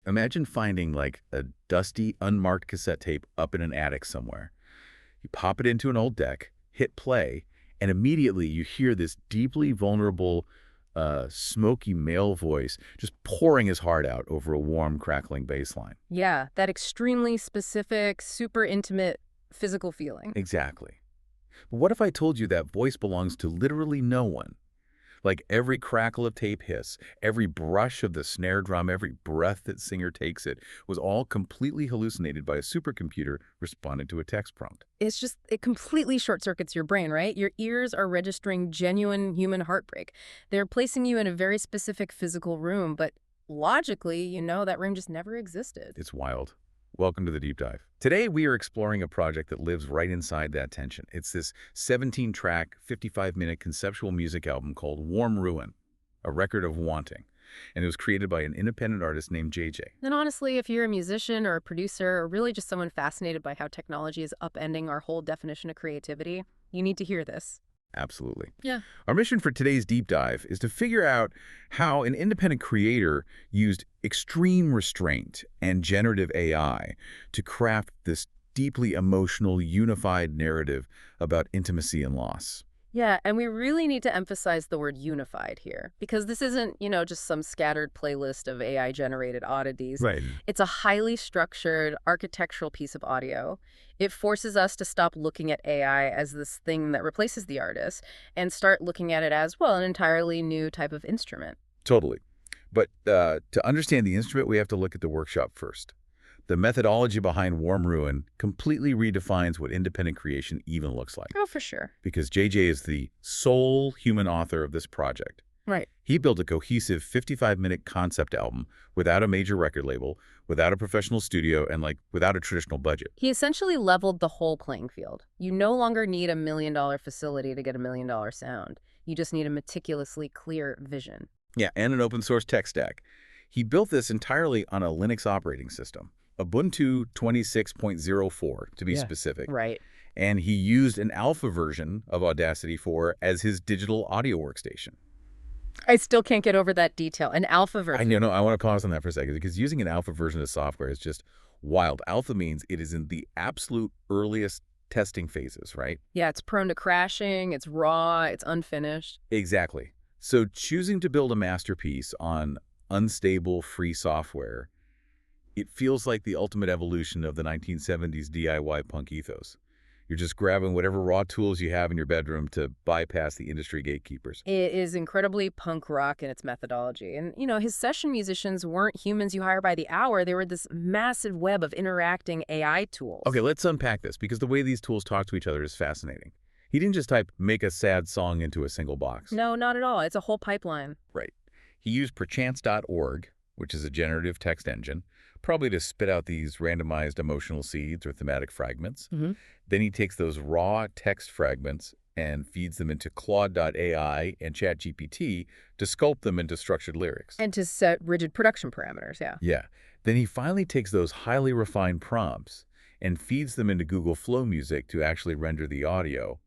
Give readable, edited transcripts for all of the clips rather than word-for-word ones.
Imagine finding like a dusty, unmarked cassette tape up in an attic somewhere. You pop it into an old deck, hit play, and immediately you hear this deeply vulnerable, smoky male voice just pouring his heart out over a warm, crackling bass line. Yeah, that extremely specific, super intimate physical feeling. Exactly. But what if I told you that voice belongs to literally no one? Like every crackle of tape hiss, every brush of the snare drum, every breath that singer takes it was all completely hallucinated by a supercomputer responding to a text prompt. It's just, it completely short circuits your brain, right? Your ears are registering genuine human heartbreak. They're placing you in a very specific physical room, but logically, you know that room just never existed. It's wild. Welcome to the Deep Dive. Today, we are exploring a project that lives right inside that tension. It's this 17-track, 55-minute conceptual music album called Warm Ruin, a record of wanting. And it was created by an independent artist named 𝗧𝗔. And honestly, if you're a musician or a producer or really just someone fascinated by how technology is upending our whole definition of creativity, you need to hear this. Absolutely. Yeah. Our mission for today's deep dive is to figure out how an independent creator used extreme restraint and generative AI to craft this deeply emotional, unified narrative about intimacy and loss. Yeah, and we really need to emphasize the word unified here, because this isn't, just some scattered playlist of AI-generated oddities. Right. It's a highly structured architectural piece of audio. It forces us to stop looking at AI as this thing that replaces the artist and start looking at it as, well, an entirely new type of instrument. Totally. But to understand the instrument, we have to look at the workshop first. The methodology behind Warm Ruin completely redefines what independent creation even looks like. Oh, for sure. Because 𝗧𝗧 is the sole human author of this project. Right. He built a cohesive 55-minute concept album without a major record label, without a professional studio, and without a traditional budget. He essentially leveled the whole playing field. You no longer need $1 million facility to get $1 million sound. You just need a meticulously clear vision. Yeah, and an open source tech stack. He built this entirely on a Linux operating system. Ubuntu 26.04 to be specific. Right. And he used an alpha version of Audacity 4 as his digital audio workstation. I still can't get over that detail. An alpha version. I know. I want to pause on that for a second because using an alpha version of software is just wild. Alpha means it is in the absolute earliest testing phases, right? Yeah, it's prone to crashing, it's raw, it's unfinished. Exactly. So choosing to build a masterpiece on unstable free software, it feels like the ultimate evolution of the 1970s DIY punk ethos. You're just grabbing whatever raw tools you have in your bedroom to bypass the industry gatekeepers. It is incredibly punk rock in its methodology. And, his session musicians weren't humans you hire by the hour. They were this massive web of interacting AI tools. Okay, let's unpack this because the way these tools talk to each other is fascinating. He didn't just type, make a sad song into a single box. No, not at all. It's a whole pipeline. Right. He used perchance.org, which is a generative text engine, probably to spit out these randomized emotional seeds or thematic fragments. Then he takes those raw text fragments and feeds them into Claude.ai and ChatGPT to sculpt them into structured lyrics. And to set rigid production parameters, yeah. Yeah. Then he finally takes those highly refined prompts and feeds them into Google Flow Music to actually render the audio.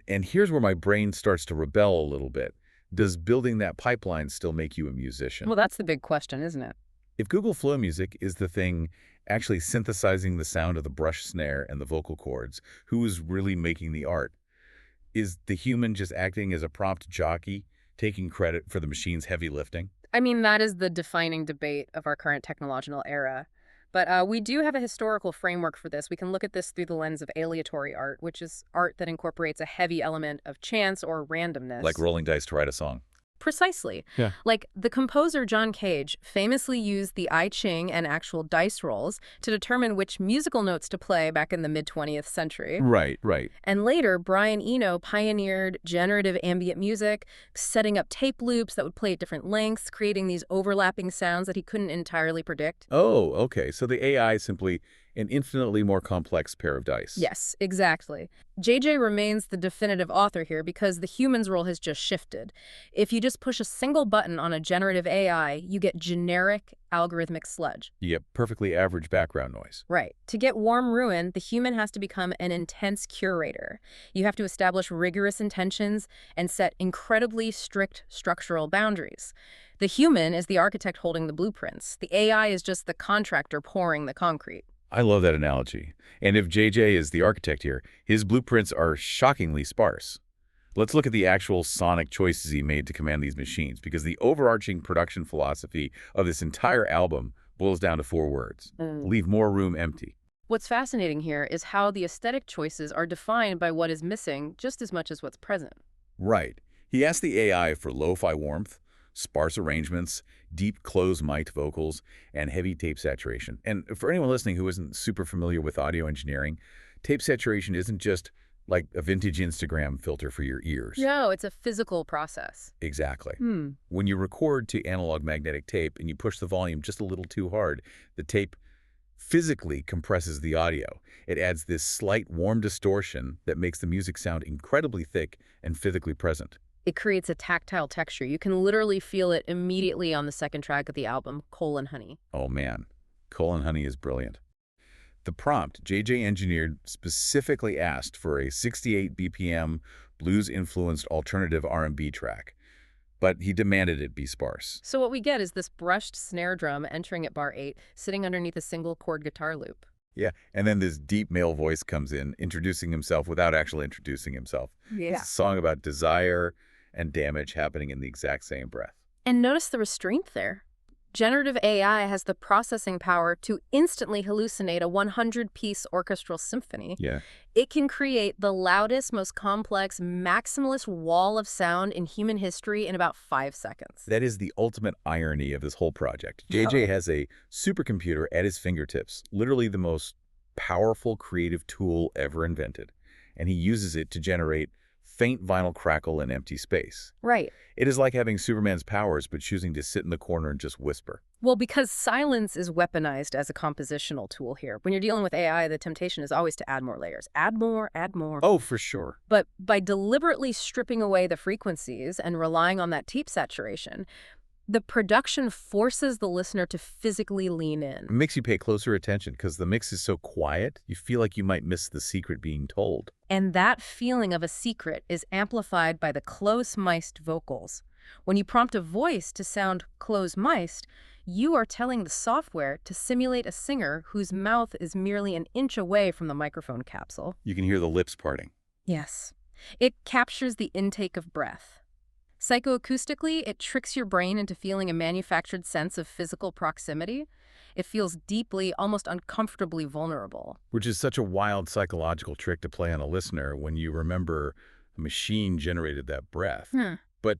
And here's where my brain starts to rebel a little bit. Does building that pipeline still make you a musician? Well, that's the big question, isn't it? If Google Flow Music is the thing actually synthesizing the sound of the brush snare and the vocal cords, who is really making the art? Is the human just acting as a prompt jockey, taking credit for the machine's heavy lifting? I mean, that is the defining debate of our current technological era. But we do have a historical framework for this. We can look at this through the lens of aleatory art, which is art that incorporates a heavy element of chance or randomness. Like rolling dice to write a song. Precisely. Yeah. Like the composer John Cage famously used the I Ching and actual dice rolls to determine which musical notes to play back in the mid-20th century. Right, right. And later, Brian Eno pioneered generative ambient music, setting up tape loops that would play at different lengths, creating these overlapping sounds that he couldn't entirely predict. Oh, okay. So the AI simply An infinitely more complex pair of dice. Yes, exactly. JJ remains the definitive author here because the human's role has just shifted. If you just push a single button on a generative AI, you get generic algorithmic sludge. You get perfectly average background noise. Right. To get warm ruin, the human has to become an intense curator. You have to establish rigorous intentions and set incredibly strict structural boundaries. The human is the architect holding the blueprints. The AI is just the contractor pouring the concrete. I love that analogy. And if JJ is the architect here, his blueprints are shockingly sparse. Let's look at the actual sonic choices he made to command these machines, because the overarching production philosophy of this entire album boils down to 4 words. Leave more room empty. What's fascinating here is how the aesthetic choices are defined by what is missing just as much as what's present. Right. He asked the AI for lo-fi warmth, sparse arrangements, deep closed mic'd vocals, and heavy tape saturation. And for anyone listening who isn't super familiar with audio engineering, tape saturation isn't just like a vintage Instagram filter for your ears. No, it's a physical process. Exactly. When you record to analog magnetic tape and you push the volume just a little too hard, the tape physically compresses the audio. It adds this slight warm distortion that makes the music sound incredibly thick and physically present. It creates a tactile texture. You can literally feel it immediately on the second track of the album, *Honey. Oh man, *Honey is brilliant. The prompt JJ engineered specifically asked for a 68 BPM blues-influenced alternative R&B track, but he demanded it be sparse. So what we get is this brushed snare drum entering at bar 8, sitting underneath a single chord guitar loop. Yeah, and then this deep male voice comes in, introducing himself without actually introducing himself. Yeah. It's a song about desire and damage happening in the exact same breath. And notice the restraint there. Generative AI has the processing power to instantly hallucinate a 100-piece orchestral symphony. Yeah. It can create the loudest, most complex, maximalist wall of sound in human history in about 5 seconds. That is the ultimate irony of this whole project. JJ has a supercomputer at his fingertips, literally the most powerful creative tool ever invented, and he uses it to generate faint vinyl crackle in empty space. Right. It is like having Superman's powers, but choosing to sit in the corner and just whisper. Well, because silence is weaponized as a compositional tool here. When you're dealing with AI, the temptation is always to add more layers. Add more, add more. Oh, for sure. But by deliberately stripping away the frequencies and relying on that tape saturation, the production forces the listener to physically lean in. It makes you pay closer attention because the mix is so quiet, you feel like you might miss the secret being told. And that feeling of a secret is amplified by the close-mic'd vocals. When you prompt a voice to sound close-mic'd, you are telling the software to simulate a singer whose mouth is merely an inch away from the microphone capsule. You can hear the lips parting. Yes. It captures the intake of breath. Psychoacoustically, it tricks your brain into feeling a manufactured sense of physical proximity. It feels deeply, almost uncomfortably vulnerable. Which is such a wild psychological trick to play on a listener when you remember a machine generated that breath. But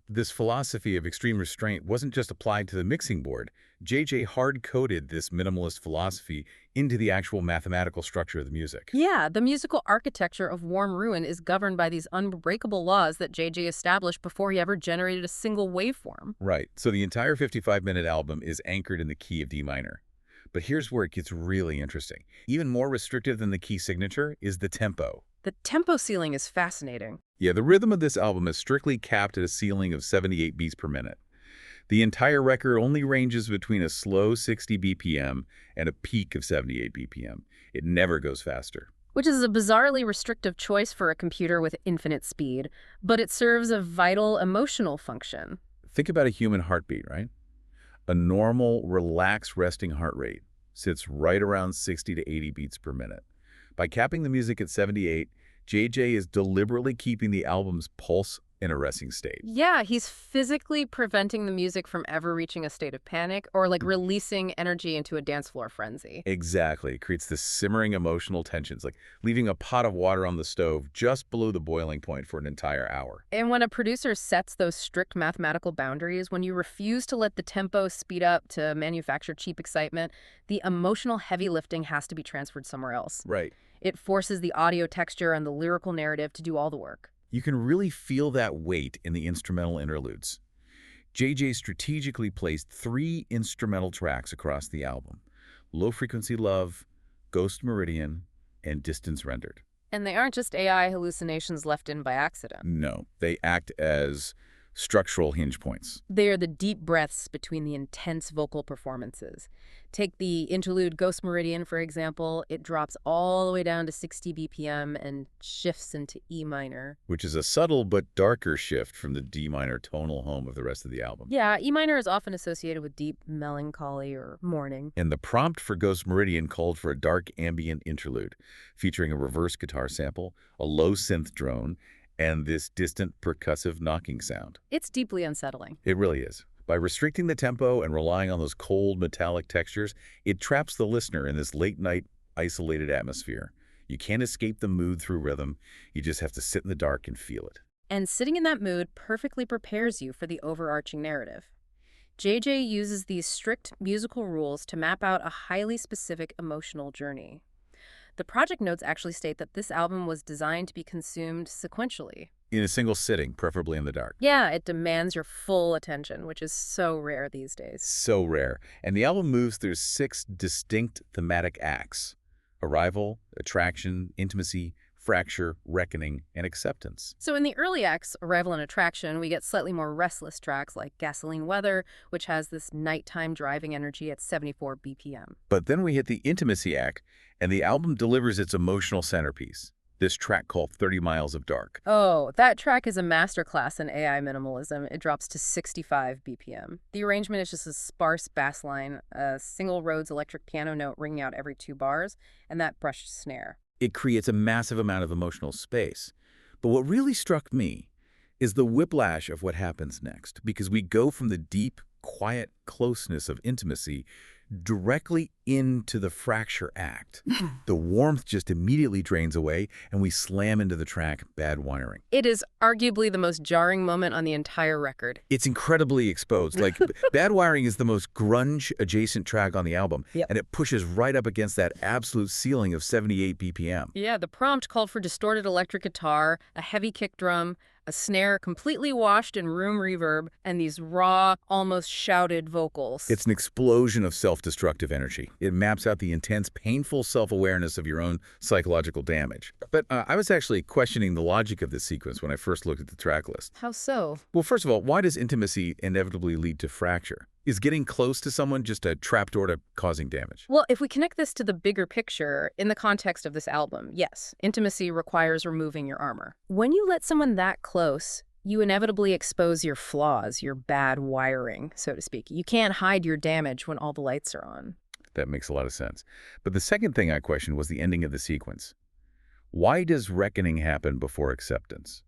this philosophy of extreme restraint wasn't just applied to the mixing board. JJ hard-coded this minimalist philosophy into the actual mathematical structure of the music. Yeah, the musical architecture of Warm Ruin is governed by these unbreakable laws that JJ established before he ever generated a single waveform. Right, so the entire 55-minute album is anchored in the key of D minor. But here's where it gets really interesting. Even more restrictive than the key signature is the tempo. The tempo ceiling is fascinating. Yeah, the rhythm of this album is strictly capped at a ceiling of 78 beats per minute. The entire record only ranges between a slow 60 BPM and a peak of 78 BPM. It never goes faster. Which is a bizarrely restrictive choice for a computer with infinite speed, but it serves a vital emotional function. Think about a human heartbeat, right? A normal, relaxed, resting heart rate sits right around 60 to 80 beats per minute. By capping the music at 78, JJ is deliberately keeping the album's pulse in a resting state. Yeah, he's physically preventing the music from ever reaching a state of panic or like releasing energy into a dance floor frenzy. Exactly. It creates this simmering emotional tensions, like leaving a pot of water on the stove just below the boiling point for an entire hour. And when a producer sets those strict mathematical boundaries, when you refuse to let the tempo speed up to manufacture cheap excitement, the emotional heavy lifting has to be transferred somewhere else. Right. It forces the audio texture and the lyrical narrative to do all the work. You can really feel that weight in the instrumental interludes. JJ strategically placed 3 instrumental tracks across the album: Low Frequency Love, ghost meridian, and distance rendered. And they aren't just AI hallucinations left in by accident. No, they act as structural hinge points. They are the deep breaths between the intense vocal performances. Take the interlude Ghost Meridian, for example. It drops all the way down to 60 BPM and shifts into E minor. Which is a subtle but darker shift from the D minor tonal home of the rest of the album. Yeah, E minor is often associated with deep melancholy or mourning. And the prompt for Ghost Meridian called for a dark ambient interlude, featuring a reverse guitar sample, a low synth drone, and this distant percussive knocking sound. It's deeply unsettling. It really is. By restricting the tempo and relying on those cold metallic textures, it traps the listener in this late-night, isolated atmosphere. You can't escape the mood through rhythm. You just have to sit in the dark and feel it. And sitting in that mood perfectly prepares you for the overarching narrative. JJ uses these strict musical rules to map out a highly specific emotional journey. The project notes actually state that this album was designed to be consumed sequentially. In a single sitting, preferably in the dark. Yeah, it demands your full attention, which is so rare these days. So rare. And the album moves through 6 distinct thematic acts: arrival, attraction, intimacy, fracture, reckoning, and acceptance. So in the early acts, Arrival and Attraction, we get slightly more restless tracks like Gasoline Weather, which has this nighttime driving energy at 74 BPM. But then we hit the intimacy act, and the album delivers its emotional centerpiece, this track called 30 Miles of Dark. Oh, that track is a masterclass in AI minimalism. It drops to 65 BPM. The arrangement is just a sparse bass line, a single Rhodes electric piano note ringing out every 2 bars, and that brushed snare. It creates a massive amount of emotional space. But what really struck me is the whiplash of what happens next, because we go from the deep, quiet closeness of intimacy directly into the fracture act. The warmth just immediately drains away, and we slam into the track Bad Wiring. It is arguably the most jarring moment on the entire record. It's incredibly exposed. Like, Bad Wiring is the most grunge-adjacent track on the album, and it pushes right up against that absolute ceiling of 78 BPM. Yeah, the prompt called for distorted electric guitar, a heavy kick drum, a snare completely washed in room reverb, and these raw, almost shouted vocals. It's an explosion of self-destructive energy. It maps out the intense, painful self-awareness of your own psychological damage. But I was actually questioning the logic of this sequence when I first looked at the track list. How so? Well, first of all, why does intimacy inevitably lead to fracture? Is getting close to someone just a trapdoor to causing damage? Well, if we connect this to the bigger picture, in the context of this album, yes, intimacy requires removing your armor. When you let someone that close, you inevitably expose your flaws, your bad wiring, so to speak. You can't hide your damage when all the lights are on. That makes a lot of sense. But the second thing I questioned was the ending of the sequence. Why does reckoning happen before acceptance?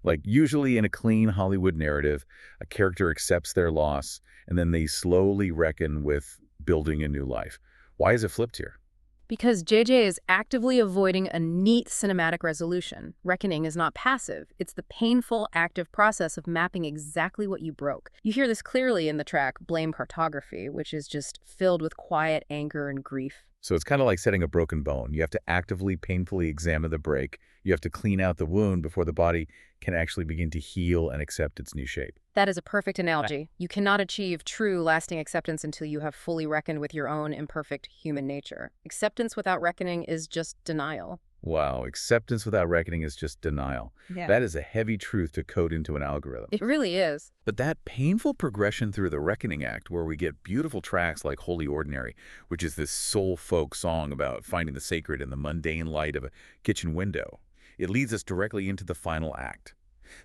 Like, usually in a clean Hollywood narrative, a character accepts their loss, and then they slowly reckon with building a new life. Why is it flipped here? Because JJ is actively avoiding a neat cinematic resolution. Reckoning is not passive. It's the painful, active process of mapping exactly what you broke. You hear this clearly in the track Blame Cartography, which is just filled with quiet anger and grief. So it's kind of like setting a broken bone. You have to actively, painfully examine the break. You have to clean out the wound before the body can actually begin to heal and accept its new shape. That is a perfect analogy. You cannot achieve true, lasting acceptance until you have fully reckoned with your own imperfect human nature. Acceptance without reckoning is just denial. Wow, acceptance without reckoning is just denial. Yeah. That is a heavy truth to code into an algorithm. It really is. But that painful progression through the reckoning act, where we get beautiful tracks like Holy Ordinary, which is this soul folk song about finding the sacred in the mundane light of a kitchen window, it leads us directly into the final act.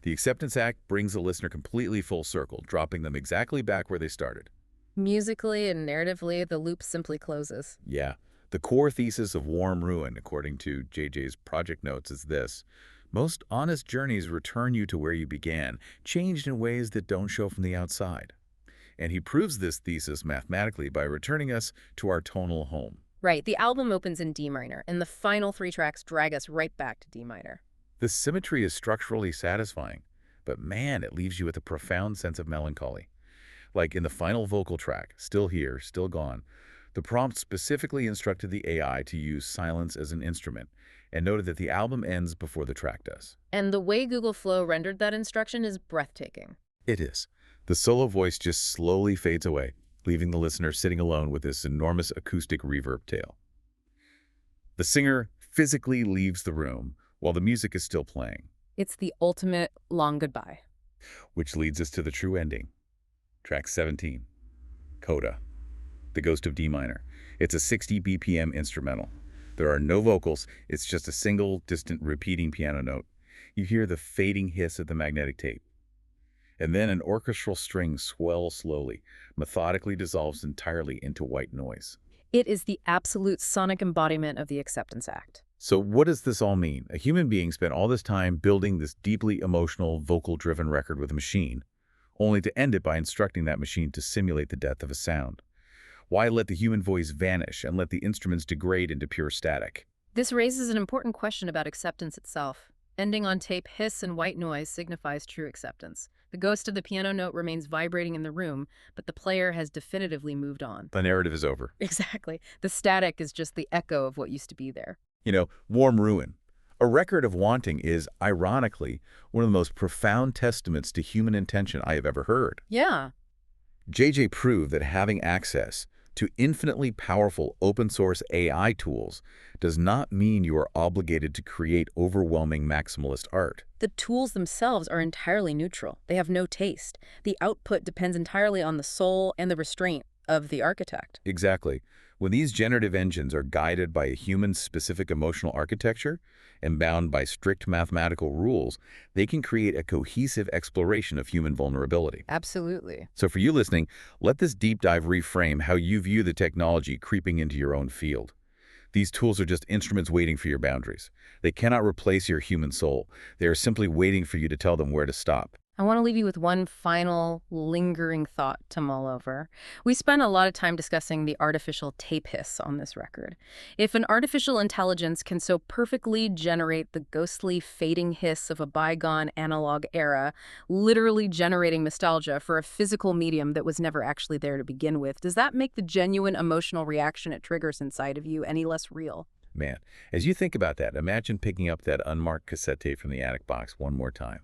The acceptance act brings the listener completely full circle, dropping them exactly back where they started. Musically and narratively, the loop simply closes. Yeah. The core thesis of Warm Ruin, according to JJ's project notes, is this: most honest journeys return you to where you began, changed in ways that don't show from the outside. And he proves this thesis mathematically by returning us to our tonal home. Right. The album opens in D minor, and the final 3 tracks drag us right back to D minor. The symmetry is structurally satisfying, but man, it leaves you with a profound sense of melancholy. Like in the final vocal track, Still Here, Still Gone, the prompt specifically instructed the AI to use silence as an instrument and noted that the album ends before the track does. And the way Google Flow rendered that instruction is breathtaking. It is. The solo voice just slowly fades away, leaving the listener sitting alone with this enormous acoustic reverb tail. The singer physically leaves the room while the music is still playing. It's the ultimate long goodbye. Which leads us to the true ending. Track 17, Coda, The Ghost of D minor. It's a 60 BPM instrumental. There are no vocals, it's just a single, distant, repeating piano note. You hear the fading hiss of the magnetic tape. And then an orchestral string swells slowly, methodically dissolves entirely into white noise. It is the absolute sonic embodiment of the Acceptance Act. So what does this all mean? A human being spent all this time building this deeply emotional, vocal-driven record with a machine, only to end it by instructing that machine to simulate the death of a sound. Why let the human voice vanish and let the instruments degrade into pure static? This raises an important question about acceptance itself. Ending on tape hiss and white noise signifies true acceptance. The ghost of the piano note remains vibrating in the room, but the player has definitively moved on. The narrative is over. Exactly. The static is just the echo of what used to be there. You know, Warm Ruin. A record of wanting is, ironically, one of the most profound testaments to human intention I have ever heard. Yeah. JJ proved that having access to infinitely powerful open-source AI tools does not mean you are obligated to create overwhelming maximalist art. The tools themselves are entirely neutral. They have no taste. The output depends entirely on the soul and the restraint of the architect. Exactly. When these generative engines are guided by a human-specific emotional architecture and bound by strict mathematical rules, they can create a cohesive exploration of human vulnerability. Absolutely. So for you listening, let this deep dive reframe how you view the technology creeping into your own field. These tools are just instruments waiting for your boundaries. They cannot replace your human soul. They are simply waiting for you to tell them where to stop. I want to leave you with one final lingering thought to mull over. We spent a lot of time discussing the artificial tape hiss on this record. If an artificial intelligence can so perfectly generate the ghostly fading hiss of a bygone analog era, literally generating nostalgia for a physical medium that was never actually there to begin with, does that make the genuine emotional reaction it triggers inside of you any less real? Man, as you think about that, imagine picking up that unmarked cassette tape from the attic box one more time.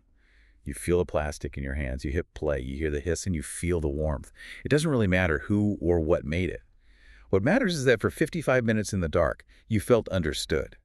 You feel the plastic in your hands, you hit play, you hear the hiss, and you feel the warmth. It doesn't really matter who or what made it. What matters is that for 55 minutes in the dark, you felt understood.